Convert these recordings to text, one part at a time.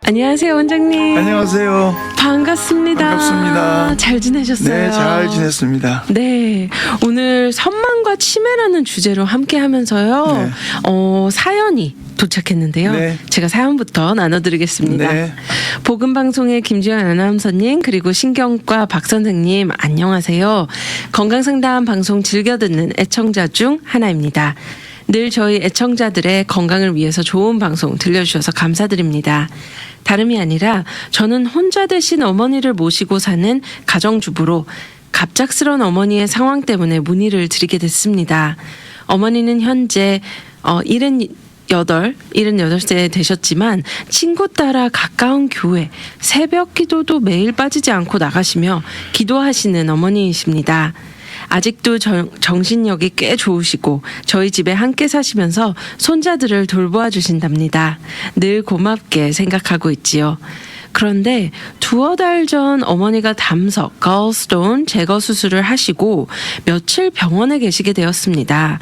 안녕하세요, 원장님. 안녕하세요. 반갑습니다. 반갑습니다. 잘 지내셨어요? 네, 잘 지냈습니다. 네, 오늘 선망과 치매라는 주제로 함께 하면서요. 네. 사연이 도착했는데요. 네. 제가 사연부터 나눠드리겠습니다. 네. 보건방송의 김주현 아나운서님 그리고 신경과 박 선생님 안녕하세요. 건강상담 방송 즐겨 듣는 애청자 중 하나입니다. 늘 저희 애청자들의 건강을 위해서 좋은 방송 들려주셔서 감사드립니다. 다름이 아니라 저는 혼자 되신 어머니를 모시고 사는 가정주부로 갑작스런 어머니의 상황 때문에 문의를 드리게 됐습니다. 어머니는 현재 78세 되셨지만 친구 따라 가까운 교회 새벽 기도도 매일 빠지지 않고 나가시며 기도하시는 어머니이십니다. 아직도 정신력이 꽤 좋으시고 저희 집에 함께 사시면서 손자들을 돌보아 주신답니다. 늘 고맙게 생각하고 있지요. 그런데 두어 달 전 어머니가 담석, 걸스톤 제거 수술을 하시고 며칠 병원에 계시게 되었습니다.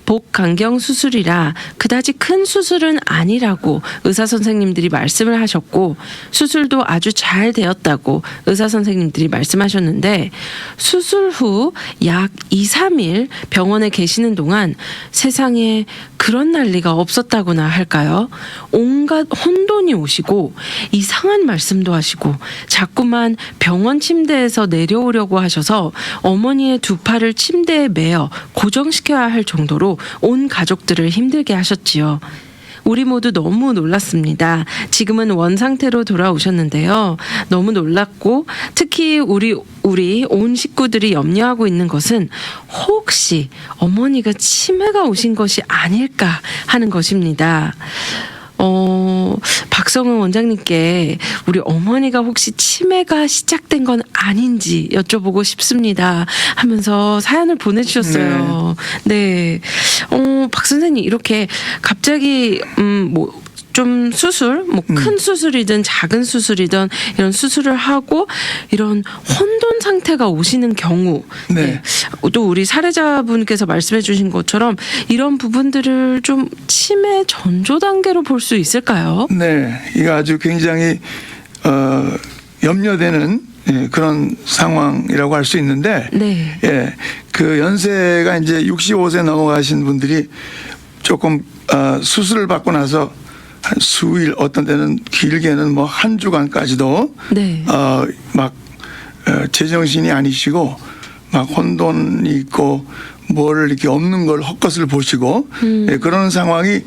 복강경 수술이라 그다지 큰 수술은 아니라고 의사 선생님들이 말씀을 하셨고 수술도 아주 잘 되었다고 의사 선생님들이 말씀하셨는데 수술 후 약 2, 3일 병원에 계시는 동안 세상에 그런 난리가 없었다고나 할까요? 온갖 혼돈이 오시고 이상한 말씀도 하시고 자꾸만 병원 침대에서 내려오려고 하셔서 어머니의 두 팔을 침대에 매어 고정시켜야 할 정도로 온 가족들을 힘들게 하셨지요. 우리 모두 너무 놀랐습니다. 지금은 원상태로 돌아오셨는데요. 너무 놀랐고 특히 우리 온 식구들이 염려하고 있는 것은 혹시 어머니가 치매가 오신 것이 아닐까 하는 것입니다. 박성은 원장님께 우리 어머니가 혹시 치매가 시작된 건 아닌지 여쭤보고 싶습니다 하면서 사연을 보내주셨어요. 네. 박 선생님 이렇게 갑자기 좀 수술, 큰 수술이든 작은 수술이든 이런 수술을 하고 이런 혼돈 상태가 오시는 경우, 네. 또 우리 사례자분께서 말씀해주신 것처럼 이런 부분들을 좀 치매 전조 단계로 볼 수 있을까요? 네. 이거 아주 굉장히 염려되는 그런 상황이라고 할 수 있는데, 네. 예, 그 연세가 이제 65세 넘어가신 분들이 조금 수술을 받고 나서 한 수일, 어떤 때는 길게는 뭐 한 주간까지도 네. 막 제정신이 아니시고 막 혼돈이 있고 뭘 이렇게 없는 걸 헛것을 보시고 예, 그런 상황이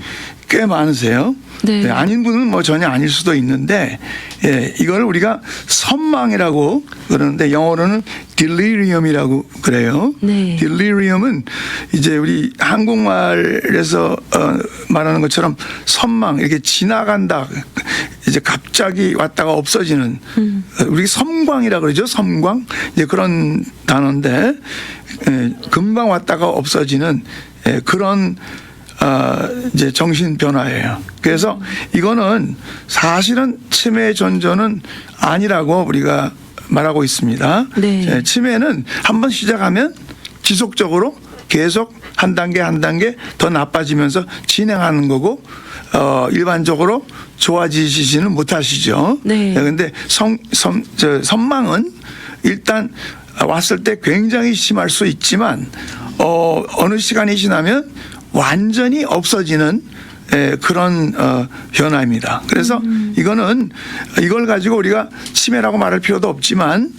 꽤 많으세요. 네. 네, 아닌 분은 뭐 전혀 아닐 수도 있는데 예, 이걸 우리가 선망이라고 그러는데 영어로는 delirium이라고 그래요. 네. delirium은 이제 우리 한국말에서 말하는 것처럼 선망 이렇게 지나간다. 이제 갑자기 왔다가 없어지는 우리 섬광이라고 그러죠. 섬광 이제 그런 단어인데 금방 왔다가 없어지는 그런 이제 정신 변화예요. 그래서 이거는 사실은 치매 전조는 아니라고 우리가 말하고 있습니다. 네. 치매는 한번 시작하면 지속적으로 계속 한 단계 한 단계 더 나빠지면서 진행하는 거고 일반적으로 좋아지시지는 못하시죠. 네. 그런데 선망은 일단 왔을 때 굉장히 심할 수 있지만 어느 시간이 지나면 완전히 없어지는 그런 변화입니다. 그래서 이걸 가지고 우리가 치매라고 말할 필요도 없지만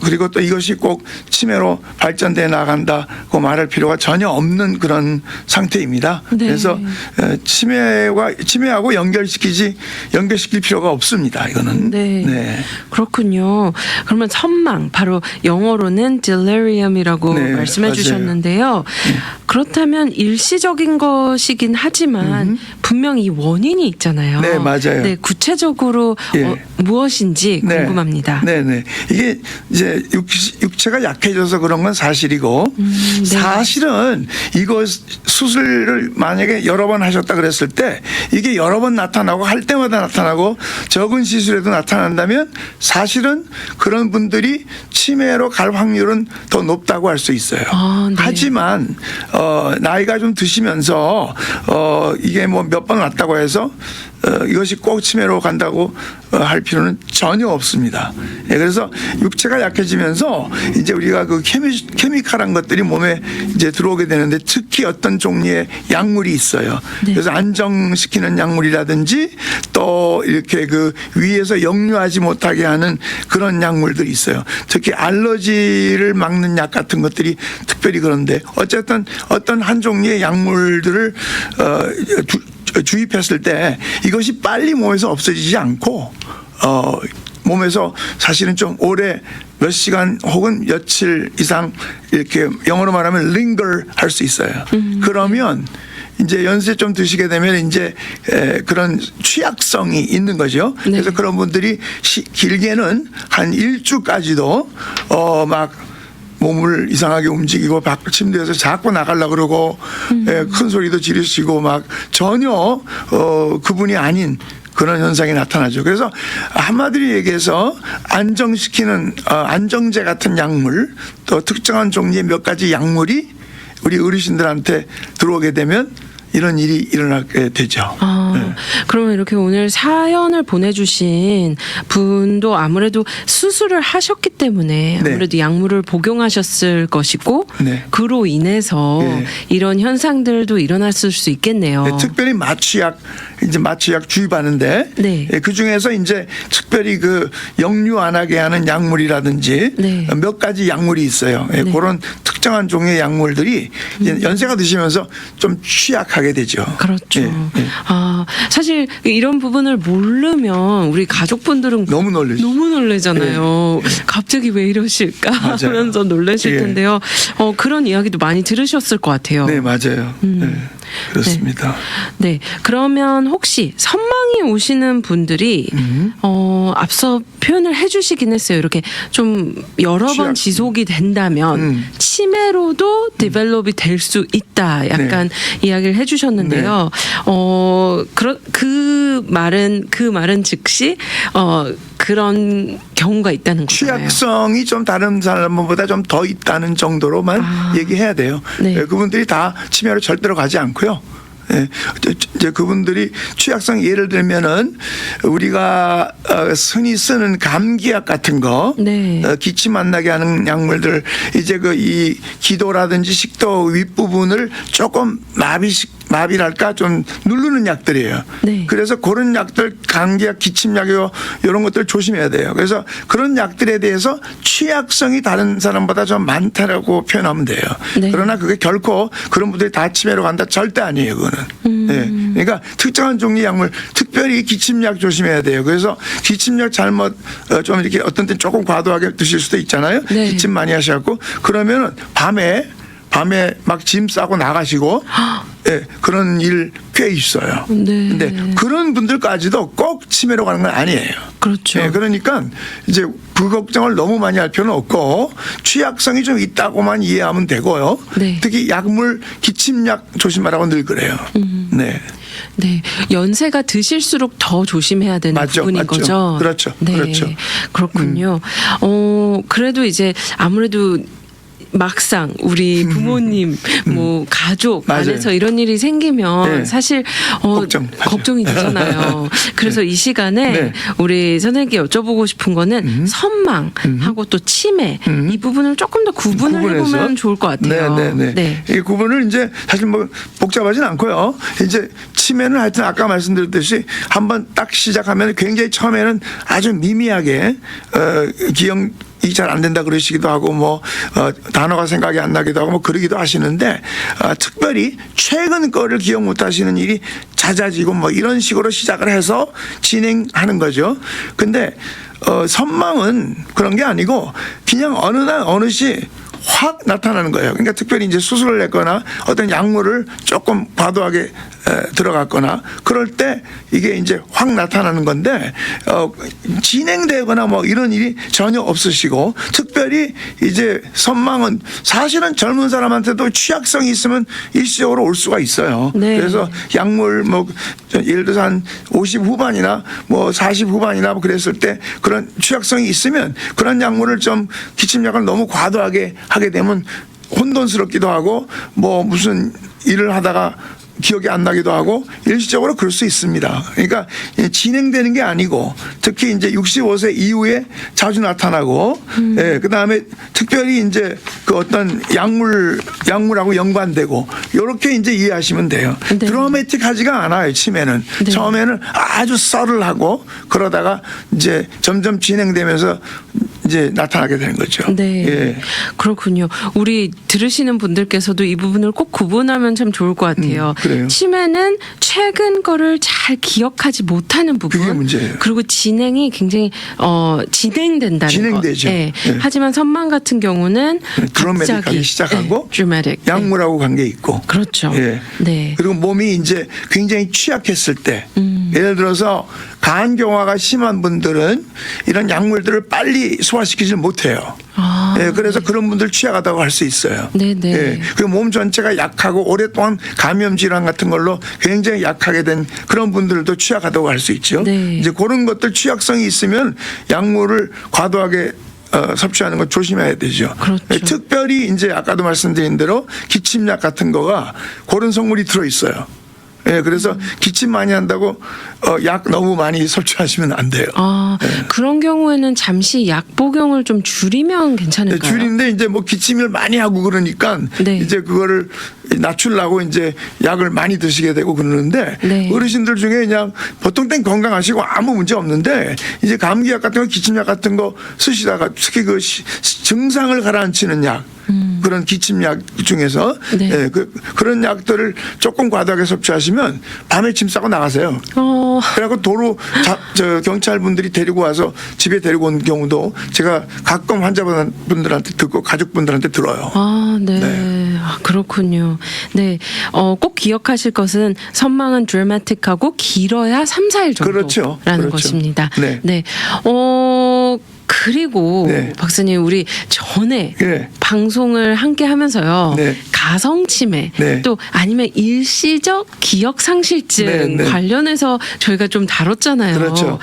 그리고 또 이것이 꼭 치매로 발전돼 나간다고 말할 필요가 전혀 없는 그런 상태입니다. 네. 그래서 치매하고 연결시킬 필요가 없습니다. 이거는. 네. 네. 그렇군요. 그러면 선망 바로 영어로는 delirium이라고 네, 말씀해 맞아요. 주셨는데요. 그렇다면 일시적인 것이긴 하지만 분명히 원인이 있잖아요. 네, 맞아요. 네, 구체적으로 예. 무엇인지 궁금합니다. 네. 이게 이제 육체가 약해져서 그런 건 사실이고 네. 사실은 이거 수술을 만약에 여러 번 하셨다 그랬을 때 이게 여러 번 나타나고 할 때마다 나타나고 적은 시술에도 나타난다면 사실은 그런 분들이 치매로 갈 확률은 더 높다고 할 수 있어요. 네. 하지만 나이가 좀 드시면서 이게 뭐 몇 번 왔다고 해서 이것이 꼭 치매로 간다고 할 필요는 전혀 없습니다. 예, 그래서 육체가 약해지면서 이제 우리가 그 케미칼한 것들이 몸에 이제 들어오게 되는데 특히 어떤 종류의 약물이 있어요. 네. 그래서 안정시키는 약물이라든지 또 이렇게 그 위에서 역류하지 못하게 하는 그런 약물들이 있어요. 특히 알러지를 막는 약 같은 것들이 특별히 그런데 어쨌든 어떤 한 종류의 약물들을 주입했을 때 이것이 빨리 몸에서 없어지지 않고 몸에서 사실은 좀 오래 몇 시간 혹은 며칠 이상 이렇게 영어로 말하면 linger 할 수 있어요. 그러면 이제 연세 좀 드시게 되면 이제 그런 취약성이 있는 거죠. 네. 그래서 그런 분들이 길게는 한 일주까지도 막 몸을 이상하게 움직이고 침대에서 자꾸 나가려고 그러고 큰 소리도 지르시고 막 전혀 그분이 아닌 그런 현상이 나타나죠. 그래서 한마디로 얘기해서 안정시키는 안정제 같은 약물 또 특정한 종류의 몇 가지 약물이 우리 어르신들한테 들어오게 되면 이런 일이 일어나게 되죠. 네. 그러면 이렇게 오늘 사연을 보내주신 분도 아무래도 수술을 하셨기 때문에 아무래도 약물을 복용하셨을 것이고 네. 그로 인해서 네. 이런 현상들도 일어났을 수 있겠네요. 네, 특별히 마취약 주입하는데 네. 그 중에서 이제 특별히 그 역류 안 하게 하는 약물이라든지 네. 몇 가지 약물이 있어요. 네. 그런 특정한 종류의 약물들이 이제 연세가 드시면서 좀 취약하게 되죠. 그렇죠. 예, 예. 사실 이런 부분을 모르면 우리 가족분들은 너무 놀라죠. 너무 놀라잖아요. 갑자기 왜 이러실까 맞아요. 하면서 놀라실 예. 텐데요. 그런 이야기도 많이 들으셨을 것 같아요. 네, 맞아요. 네, 그렇습니다. 네. 그러면 혹시 선망이 오시는 분들이 앞서 표현을 해주시긴 했어요. 이렇게 좀 여러 번 취약. 지속이 된다면 치매로도 디벨롭이 될 수 있다. 약간 이야기를 해주셨는데요. 그 말은 즉시 그런 경우가 있다는 거잖아요. 취약성이 좀 다른 사람보다 좀 더 있다는 정도로만 얘기해야 돼요. 네. 그분들이 다 치매로 절대로 가지 않고요. 예, 이제 그분들이 취약성 예를 들면은 우리가 흔히 쓰는 감기약 같은 거, 네. 기침 안 나게 하는 약물들 이제 그 이 기도라든지 식도 윗부분을 조금 마비랄까 좀 누르는 약들이에요. 네. 그래서 그런 약들 감기약, 기침약이요 이런 것들 조심해야 돼요. 그래서 그런 약들에 대해서 취약성이 다른 사람보다 좀 많다라고 표현하면 돼요. 네. 그러나 그게 결코 그런 분들이 다 치매로 간다 절대 아니에요. 그거는. 네. 그러니까 특정한 종류의 약물, 특별히 기침약 조심해야 돼요. 그래서 기침약 잘못 좀 이렇게 어떤 때 조금 과도하게 드실 수도 있잖아요. 네. 기침 많이 하셔갖고 그러면은 밤에 막 짐 싸고 나가시고 예, 그런 일 꽤 있어요. 네. 근데 그런 분들까지도 꼭 치매로 가는 건 아니에요. 그렇죠. 예, 그러니까 이제 그 걱정을 너무 많이 할 필요는 없고 취약성이 좀 있다고만 이해하면 되고요. 네. 특히 약물, 기침약 조심하라고 늘 그래요. 네. 네, 연세가 드실수록 더 조심해야 되는 맞죠, 부분인 맞죠. 거죠. 그렇죠, 네, 그렇죠. 그렇군요. 그래도 이제 아무래도 막상 우리 부모님, 뭐 가족 맞아요. 안에서 이런 일이 생기면 네. 사실 걱정이 되잖아요. 그래서 이 시간에 네. 우리 선생님께 여쭤보고 싶은 거는 선망하고 또 치매 이 부분을 조금 더 구분을 구분해서? 해보면 좋을 것 같아요. 네. 이 구분을 이제 사실 뭐 복잡하진 않고요. 이제 치매는 하여튼 아까 말씀드렸듯이 한번 딱 시작하면 굉장히 처음에는 아주 미미하게 기억이 잘 안 된다 그러시기도 하고 뭐 단어가 생각이 안 나기도 하고 뭐 그러기도 하시는데 특별히 최근 거를 기억 못 하시는 일이 잦아지고 뭐 이런 식으로 시작을 해서 진행하는 거죠. 근데 선망은 그런 게 아니고 그냥 어느 날 어느 시 확 나타나는 거예요. 그러니까 특별히 이제 수술을 했거나 어떤 약물을 조금 과도하게 들어갔거나 그럴 때 이게 이제 확 나타나는 건데 진행되거나 뭐 이런 일이 전혀 없으시고 특별히 이제 선망은 사실은 젊은 사람한테도 취약성이 있으면 일시적으로 올 수가 있어요. 네. 그래서 약물 뭐 예를 들어서 한 50 후반이나 뭐 40 후반이나 뭐 그랬을 때 그런 취약성이 있으면 그런 약물을 좀 기침약을 너무 과도하게 하게 되면 혼돈스럽기도 하고 뭐 무슨 일을 하다가 기억이 안 나기도 하고 일시적으로 그럴 수 있습니다. 그러니까 진행되는 게 아니고 특히 이제 65세 이후에 자주 나타나고 예, 그다음에 특별히 이제 그 어떤 약물하고 연관되고 이렇게 이제 이해하시면 돼요. 네. 드라마틱하지가 않아요. 치매는 네. 처음에는 아주 썰을하고 그러다가 이제 점점 진행되면서 이제 나타나게 되는 거죠. 네. 예. 그렇군요. 우리 들으시는 분들께서도 이 부분을 꼭 구분하면 참 좋을 것 같아요. 그래요. 치매는 최근 거를 잘 기억하지 못하는 부분. 그게 문제예요. 그리고 진행이 굉장히 진행된다는 진행되죠. 것. 예. 예. 하지만 선망 같은 경우는 드라마틱하게 갑자기 시작하고 드라마틱. 약물하고 관계 있고 그렇죠. 예. 네. 그리고 몸이 이제 굉장히 취약했을 때 예를 들어서 간경화가 심한 분들은 이런 약물들을 빨리 소화시키지 못해요. 아. 예, 그래서 그런 분들 취약하다고 할 수 있어요. 네네. 예, 그리고 몸 전체가 약하고 오랫동안 감염 질환 같은 걸로 굉장히 약하게 된 그런 분들도 취약하다고 할 수 있죠. 네. 이제 그런 것들 취약성이 있으면 약물을 과도하게 섭취하는 건 조심해야 되죠. 그렇죠. 예, 특별히 이제 아까도 말씀드린 대로 기침약 같은 거가 그런 성분이 들어 있어요. 예, 그래서 기침 많이 한다고 약 너무 많이 섭취하시면 안 돼요. 아, 그런 경우에는 잠시 약 복용을 좀 줄이면 괜찮을까요? 네, 줄인데 이제 뭐 기침을 많이 하고 그러니까 네. 이제 그거를 낮추려고 이제 약을 많이 드시게 되고 그러는데 네. 어르신들 중에 그냥 보통 땐 건강하시고 아무 문제 없는데 이제 감기약 같은 거 기침약 같은 거 쓰시다가 특히 그 증상을 가라앉히는 약 그런 기침약 중에서 네. 예, 그런 약들을 조금 과도하게 섭취하시면 밤에 짐 싸고 나가세요. 그래갖고 도로 저 경찰분들이 데리고 와서 집에 데리고 온 경우도 제가 가끔 환자분들한테 듣고 가족분들한테 들어요. 아, 네. 네. 아, 그렇군요. 네. 꼭 기억하실 것은 선망은 드라마틱하고 길어야 3, 4일 정도라는 그렇죠. 그렇죠. 것입니다. 네. 네. 그리고 네. 박사님 우리 전에 네. 방송을 함께 하면서요. 네. 가성 치매 네. 또 아니면 일시적 기억 상실증 네, 네. 관련해서 저희가 좀 다뤘잖아요. 그렇죠.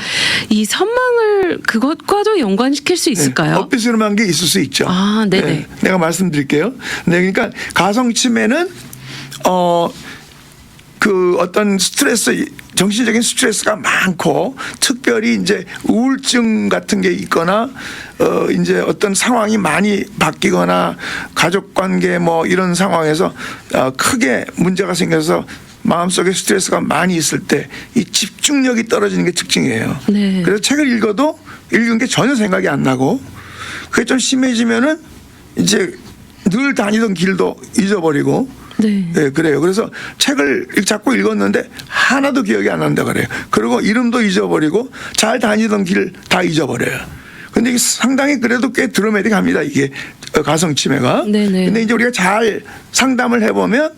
이 선망을 그것과도 연관시킬 수 있을까요? 엇비스름한 게 있을 수 있죠. 아, 네네. 네, 내가 말씀드릴게요. 네, 그러니까 가성치매는 그 어떤 스트레스, 정신적인 스트레스가 많고 특별히 이제 우울증 같은 게 있거나 이제 어떤 상황이 많이 바뀌거나 가족 관계 뭐 이런 상황에서 크게 문제가 생겨서 마음속에 스트레스가 많이 있을 때 이 집중력이 떨어지는 게 특징이에요. 네. 그래서 책을 읽어도 읽은 게 전혀 생각이 안 나고 그게 좀 심해지면은 이제 늘 다니던 길도 잊어버리고 네. 예, 그래요. 그래서 책을 자꾸 읽었는데 하나도 기억이 안 난다 그래요. 그리고 이름도 잊어버리고 잘 다니던 길 다 잊어버려요. 근데 이게 상당히 그래도 꽤 드라마틱합니다. 이게 가성치매가. 네네. 근데 이제 우리가 잘 상담을 해보면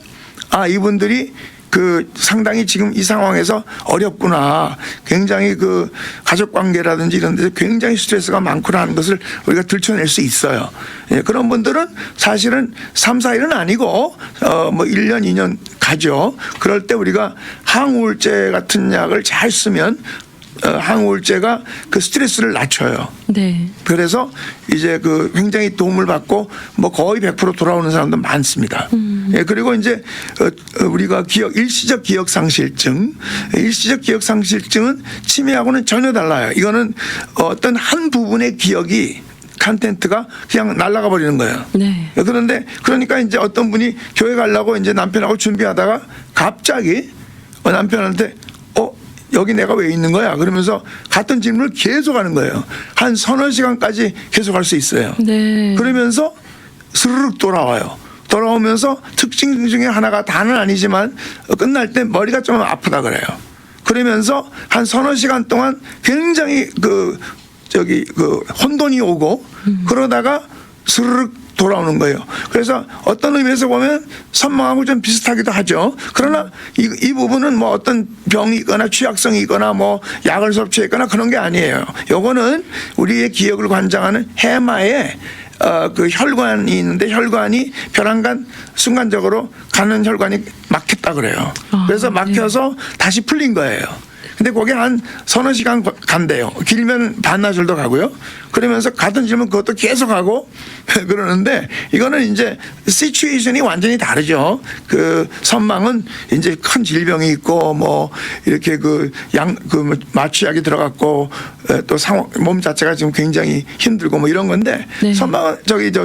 아, 이분들이 그 상당히 지금 이 상황에서 어렵구나. 굉장히 그 가족 관계라든지 이런 데서 굉장히 스트레스가 많구나 하는 것을 우리가 들춰낼 수 있어요. 예, 그런 분들은 사실은 3, 4일은 아니고 뭐 1년, 2년 가죠. 그럴 때 우리가 항우울제 같은 약을 잘 쓰면 항우울제가 그 스트레스를 낮춰요. 네. 그래서 이제 그 굉장히 도움을 받고 뭐 거의 100% 돌아오는 사람도 많습니다. 예, 그리고 이제 우리가 일시적 기억 상실증, 일시적 기억 상실증은 치매하고는 전혀 달라요. 이거는 어떤 한 부분의 기억이 컨텐트가 그냥 날아가 버리는 거예요. 네. 그런데 그러니까 이제 어떤 분이 교회 가려고 이제 남편하고 준비하다가 갑자기 남편한테 여기 내가 왜 있는 거야? 그러면서 같은 질문을 계속 하는 거예요. 한 서너 시간까지 계속 할 수 있어요. 네. 그러면서 스르륵 돌아와요. 돌아오면서 특징 중에 하나가 다는 아니지만 끝날 때 머리가 좀 아프다 그래요. 그러면서 한 서너 시간 동안 굉장히 그 혼돈이 오고 그러다가 스르륵 돌아오는 거예요. 그래서 어떤 의미에서 보면 선망하고 좀 비슷하기도 하죠. 그러나 이 부분은 뭐 어떤 병이 있거나 취약성이 있거나 뭐 약을 섭취했거나 그런 게 아니에요. 요거는 우리의 기억을 관장하는 해마에 그 혈관이 있는데 혈관이 벼랑간 순간적으로 가는 혈관이 막혔다 그래요. 그래서 막혀서 다시 풀린 거예요. 근데 거기 한 서너 시간 간대요. 길면 반나절도 가고요. 그러면서 가던 질문 그것도 계속 하고 그러는데 이거는 이제 시츄에이션이 완전히 다르죠. 그 선망은 이제 큰 질병이 있고 뭐 이렇게 마취약이 들어갔고 또 상황 몸 자체가 지금 굉장히 힘들고 뭐 이런 건데 네. 선망은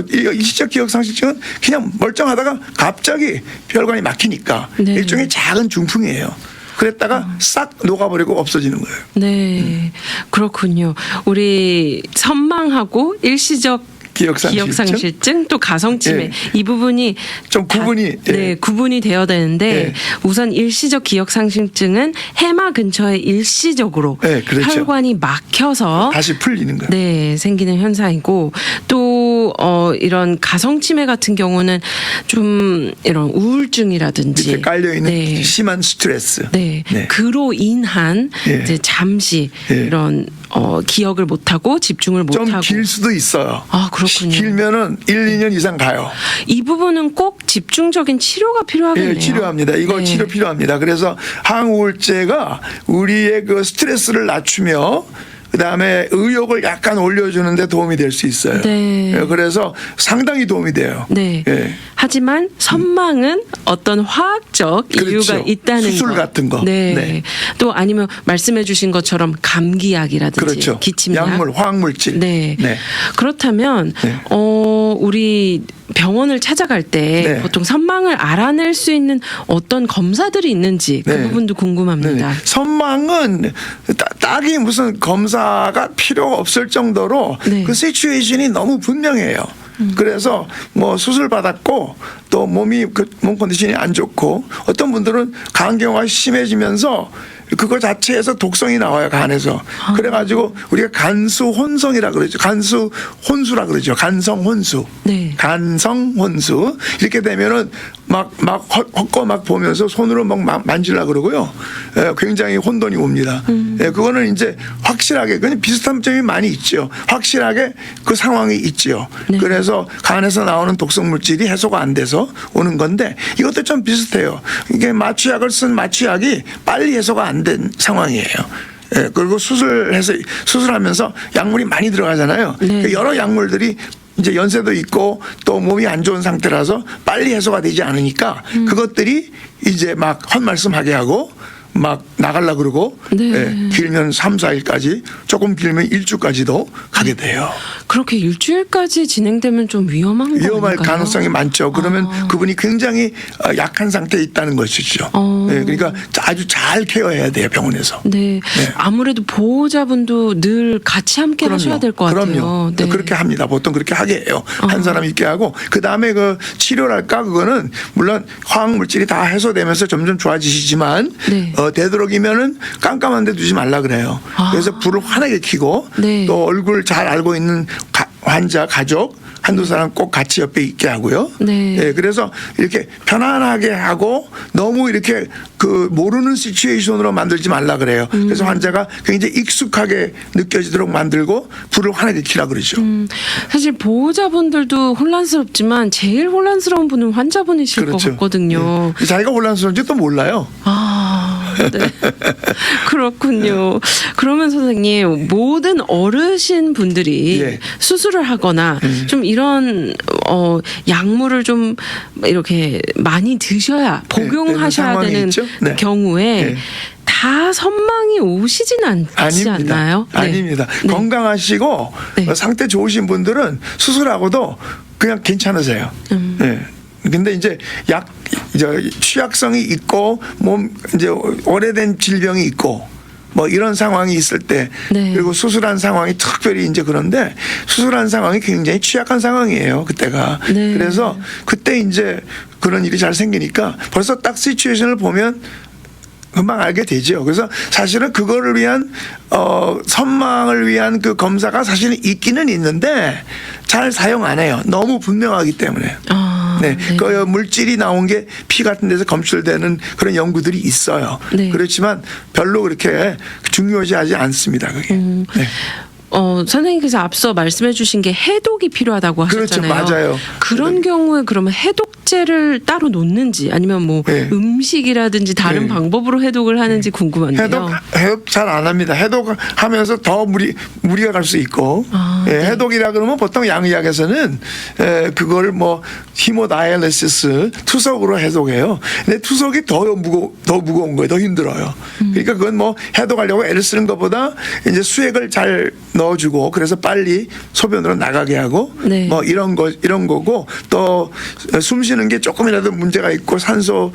일시적 기억상실증은 그냥 멀쩡하다가 갑자기 혈관이 막히니까 네. 일종의 작은 중풍이에요. 그랬다가 싹 녹아버리고 없어지는 거예요. 네, 그렇군요. 우리 선망하고 일시적 기억상실증 또 가성치매 예. 이 부분이 좀 구분이 네, 구분이 되어야 되는데 예. 우선 일시적 기억상실증은 해마 근처에 일시적으로 예, 그렇죠. 혈관이 막혀서 다시 풀리는 거예요. 네, 생기는 현상이고 또 이런 가성치매 같은 경우는 좀 이런 우울증이라든지 밑에 깔려 있는 네. 심한 스트레스. 네, 네. 그로 인한 예. 이제 잠시 예. 이런 기억을 못하고 집중을 좀 못하고 길 수도 있어요. 아, 그렇군요. 길면은 1, 2년 이상 가요. 이 부분은 꼭 집중적인 치료가 필요하겠네요. 예, 치료합니다. 이거 네. 치료 필요합니다. 그래서 항우울제가 우리의 그 스트레스를 낮추며 그다음에 의욕을 약간 올려주는데 도움이 될 수 있어요. 네. 예, 그래서 상당히 도움이 돼요. 네. 예. 하지만 선망은 어떤 화학적 그렇죠. 이유가 있다는 수술 것. 같은 거. 네. 네. 또 아니면 말씀해주신 것처럼 감기약이라든지 그렇죠. 기침약, 약물, 화학물질. 네. 네. 그렇다면 네. 우리 병원을 찾아갈 때 네. 보통 선망을 알아낼 수 있는 어떤 검사들이 있는지 그 네. 부분도 궁금합니다. 네. 선망은 딱히 무슨 검사가 필요 없을 정도로 네. 그 시츄에이션이 너무 분명해요. 그래서 뭐 수술 받았고 또 몸 컨디션이 안 좋고 어떤 분들은 간경화가 심해지면서 그거 자체에서 독성이 나와요, 간에서. 그래가지고 우리가 간수 혼성이라 그러죠. 간수 혼수라 그러죠. 간성 혼수. 네. 간성 혼수. 이렇게 되면은 막 헛거 막 보면서 손으로 막 만질라 그러고요. 예, 굉장히 혼돈이 옵니다. 예, 그거는 이제 확실하게 그냥 비슷한 점이 많이 있죠. 확실하게 그 상황이 있죠. 네. 그래서 간에서 나오는 독성 물질이 해소가 안 돼서 오는 건데 이것도 좀 비슷해요. 이게 마취약을 쓴 마취약이 빨리 해소가 안 된 상황이에요. 예, 그리고 수술하면서 약물이 많이 들어가잖아요. 네. 그 여러 약물들이 이제 연세도 있고 또 몸이 안 좋은 상태라서 빨리 해소가 되지 않으니까 그것들이 이제 막 헛말씀하게 하고 막 나갈라 그러고 네. 예, 길면 3, 4일까지 조금 길면 일주까지도 가게 돼요. 그렇게 일주일까지 진행되면 좀 위험한 거 위험할 아닌가요? 가능성이 많죠. 그러면 그분이 굉장히 약한 상태에 있다는 것이죠. 예, 그러니까 아주 잘 케어해야 돼요, 병원에서. 네. 아무래도 보호자분도 늘 같이 함께 하셔야 될 것 같아요. 그럼요. 네. 그렇게 합니다. 보통 그렇게 하게 해요. 한 사람 있게 하고 그 다음에 그 치료랄까 그거는 물론 화학 물질이 다 해소되면서 점점 좋아지시지만 네. 되도록이면은 깜깜한데 두지 말라 그래요. 그래서 불을 환하게 켜고 네. 또 얼굴 잘 알고 있는 환자 가족 한두 사람 꼭 같이 옆에 있게 하고요. 네. 예, 그래서 이렇게 편안하게 하고 너무 이렇게 그 모르는 시츄에이션으로 만들지 말라 그래요. 그래서 환자가 굉장히 익숙하게 느껴지도록 만들고 불을 환하게 켜라 그러죠. 사실 보호자분들도 혼란스럽지만 제일 혼란스러운 분은 환자분이실 것 같거든요. 예. 자기가 혼란스러운지 또 몰라요. 네. 그렇군요. 그러면 선생님 모든 어르신 분들이 예. 수술을 하거나 좀 이런 약물을 좀 이렇게 많이 드셔야 복용하셔야 상황이 되는 있죠? 네. 경우에 예. 다 선망이 오시진 않지 않나요? 네. 아닙니다. 네. 건강하시고 네. 상태 좋으신 분들은 수술하고도 그냥 괜찮으세요. 네. 근데 이제 취약성이 있고 몸 이제 오래된 질병이 있고 뭐 이런 상황이 있을 때 네. 그리고 수술한 상황이 특별히 이제 그런데 수술한 상황이 굉장히 취약한 상황이에요. 그때가. 네. 그래서 그때 이제 그런 일이 잘 생기니까 벌써 딱 시츄에이션을 보면 금방 알게 되죠. 그래서 사실은 그거를 위한 선망을 위한 그 검사가 사실은 있기는 있는데 잘 사용 안 해요. 너무 분명하기 때문에. 네, 네. 그 물질이 나온 게 피 같은 데서 검출되는 그런 연구들이 있어요. 네. 그렇지만 별로 그렇게 중요시하지 않습니다. 그게. 네. 선생님께서 앞서 말씀해 주신 게 해독이 필요하다고 그렇죠. 하셨잖아요. 맞아요. 그런 경우에 그러면 해독제를 따로 놓는지 아니면 뭐 네. 음식이라든지 다른 네. 방법으로 해독을 하는지 궁금한데요. 해독 잘 안 합니다. 해독하면서 더 무리가 갈 수 있고 네. 해독이라 그러면 보통 양의학에서는 그걸 뭐 히모다이알리시스 투석으로 해독해요. 근데 투석이 더 무거운 거예요. 더 힘들어요. 그러니까 그건 뭐 해독하려고 애를 쓰는 것보다 이제 수액을 잘 넣어주고 그래서 빨리 소변으로 나가게 하고 네. 뭐 이런 거고 또 숨 쉬는 게 조금이라도 문제가 있고 산소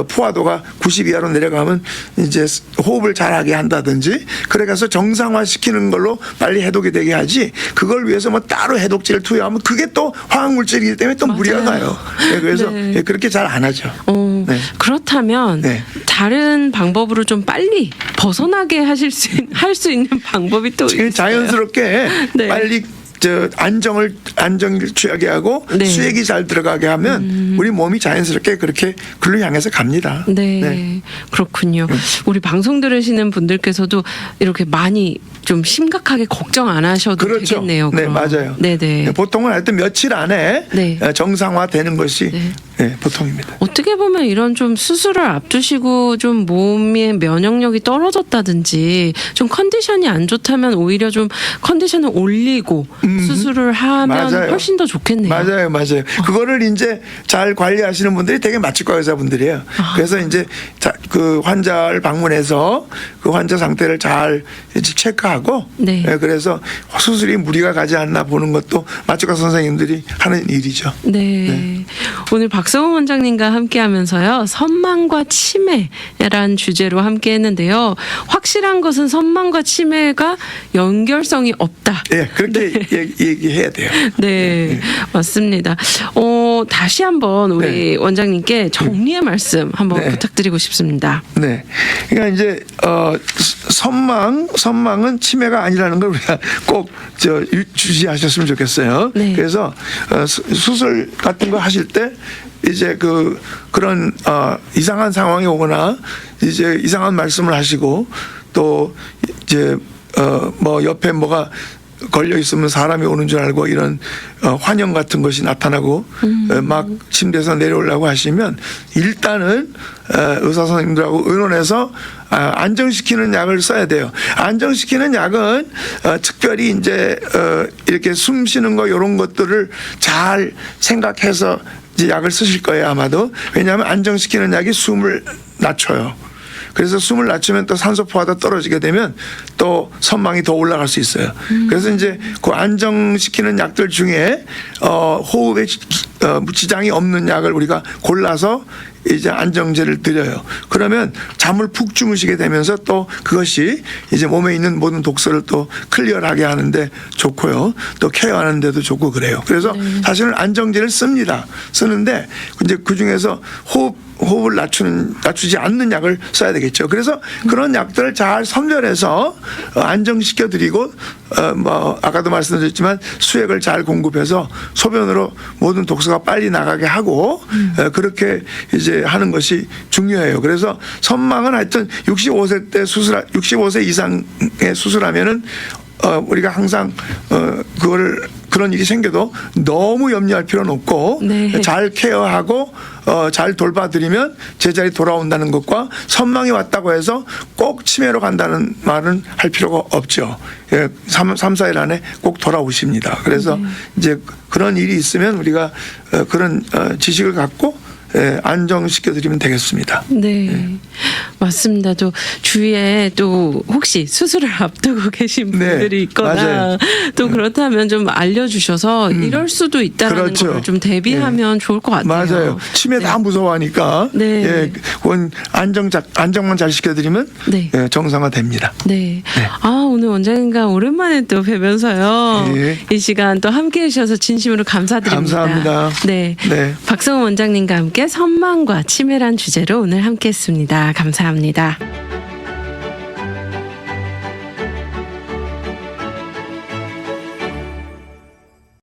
포화도가 90 이하로 내려가면 이제 호흡을 잘하게 한다든지 그래가서 정상화 시키는 걸로 빨리 해독이 되게 하지 그걸 위해서 뭐 따로 해독제를 투여하면 그게 또 화학물질이기 때문에 또 무리가 가요. 네, 그래서 네. 그렇게 잘 안 하죠. 네. 그렇다면 네. 다른 방법으로 좀 빨리 벗어나게 할 수 있는 방법이 또 있어요? 자연스럽게 네. 빨리 안정을 취하게 하고 네. 수액이 잘 들어가게 하면 우리 몸이 자연스럽게 그렇게 글로 향해서 갑니다. 네, 그렇군요. 우리 방송 들으시는 분들께서도 이렇게 많이 좀 심각하게 걱정 안 하셔도 그렇죠. 되겠네요. 네, 그럼. 맞아요. 네네. 보통은 하여튼 며칠 안에 네. 정상화되는 것이 네. 보통입니다. 어떻게 보면 이런 좀 수술을 앞두시고 좀 몸의 면역력이 떨어졌다든지 좀 컨디션이 안 좋다면 오히려 좀 컨디션을 올리고 수술을 하면 맞아요. 훨씬 더 좋겠네요. 맞아요. 그거를 이제 잘 관리하시는 분들이 되게 마취과 의사분들이에요. 그래서 이제 그 환자를 방문해서 그 환자 상태를 잘 체크하고 네. 그래서 수술이 무리가 가지 않나 보는 것도 마취과 선생님들이 하는 일이죠. 네. 오늘 박성훈 원장님과 함께하면서요. 선망과 치매란 주제로 함께했는데요. 확실한 것은 선망과 치매가 연결성이 없다. 예, 그렇게 얘기해야 돼요. 네, 맞습니다. 다시 한번 우리 네. 원장님께 정리의 말씀 한번 네. 부탁드리고 싶습니다. 네. 그러니까 이제 선망은 치매가 아니라는 걸 우리가 꼭 주시하셨으면 좋겠어요. 네. 그래서 수술 같은 거 하실 때 이제 그런 이상한 상황이 오거나 이제 이상한 말씀을 하시고 또 이제 뭐 옆에 뭐가 걸려 있으면 사람이 오는 줄 알고 이런 환영 같은 것이 나타나고 막 침대에서 내려오려고 하시면 일단은 의사 선생님들하고 의논해서 안정시키는 약을 써야 돼요. 안정시키는 약은 특별히 이제 이렇게 숨 쉬는 거 이런 것들을 잘 생각해서 이제 약을 쓰실 거예요 아마도. 왜냐하면 안정시키는 약이 숨을 낮춰요. 그래서 숨을 낮추면 또 산소 포화도 떨어지게 되면 또 선망이 더 올라갈 수 있어요. 그래서 이제 그 안정시키는 약들 중에 호흡에 지장이 없는 약을 우리가 골라서 이제 안정제를 드려요. 그러면 잠을 푹 주무시게 되면서 또 그것이 이제 몸에 있는 모든 독소를 또 클리어하게 하는데 좋고요. 또 케어하는 데도 좋고 그래요. 그래서 사실은 안정제를 쓰는데 이제 그 중에서 호흡을 낮추지 않는 약을 써야 되겠죠. 그래서 그런 약들을 잘 선별해서 안정시켜 드리고 뭐 아까도 말씀드렸지만 수액을 잘 공급해서 소변으로 모든 독소가 빨리 나가게 하고 그렇게 이제 하는 것이 중요해요. 그래서 선망은 하여튼 65세 때 65세 이상의 수술하면은 우리가 항상 그런 일이 생겨도 너무 염려할 필요는 없고 네. 잘 케어하고 잘 돌봐드리면 제자리 돌아온다는 것과 선망이 왔다고 해서 꼭 치매로 간다는 말은 할 필요가 없죠. 3, 4일 안에 꼭 돌아오십니다. 그래서 이제 그런 일이 있으면 우리가 그런 지식을 갖고 안정시켜드리면 되겠습니다. 네, 맞습니다. 또 주위에 또 혹시 수술을 앞두고 계신 분들이 있거나 맞아요. 또 그렇다면 좀 알려주셔서 이럴 수도 있다는 그렇죠. 걸 좀 대비하면 좋을 것 같아요. 맞아요. 치매 다 무서워하니까 네. 그건 안정만 잘 시켜드리면 네. 정상화됩니다. 네. 오늘 원장님과 오랜만에 또 뵈면서요. 예. 이 시간 또 함께 해주셔서 진심으로 감사드립니다. 감사합니다. 네. 네. 박성훈 원장님과 함께 선망과 치매란 주제로 오늘 함께 했습니다. 감사합니다.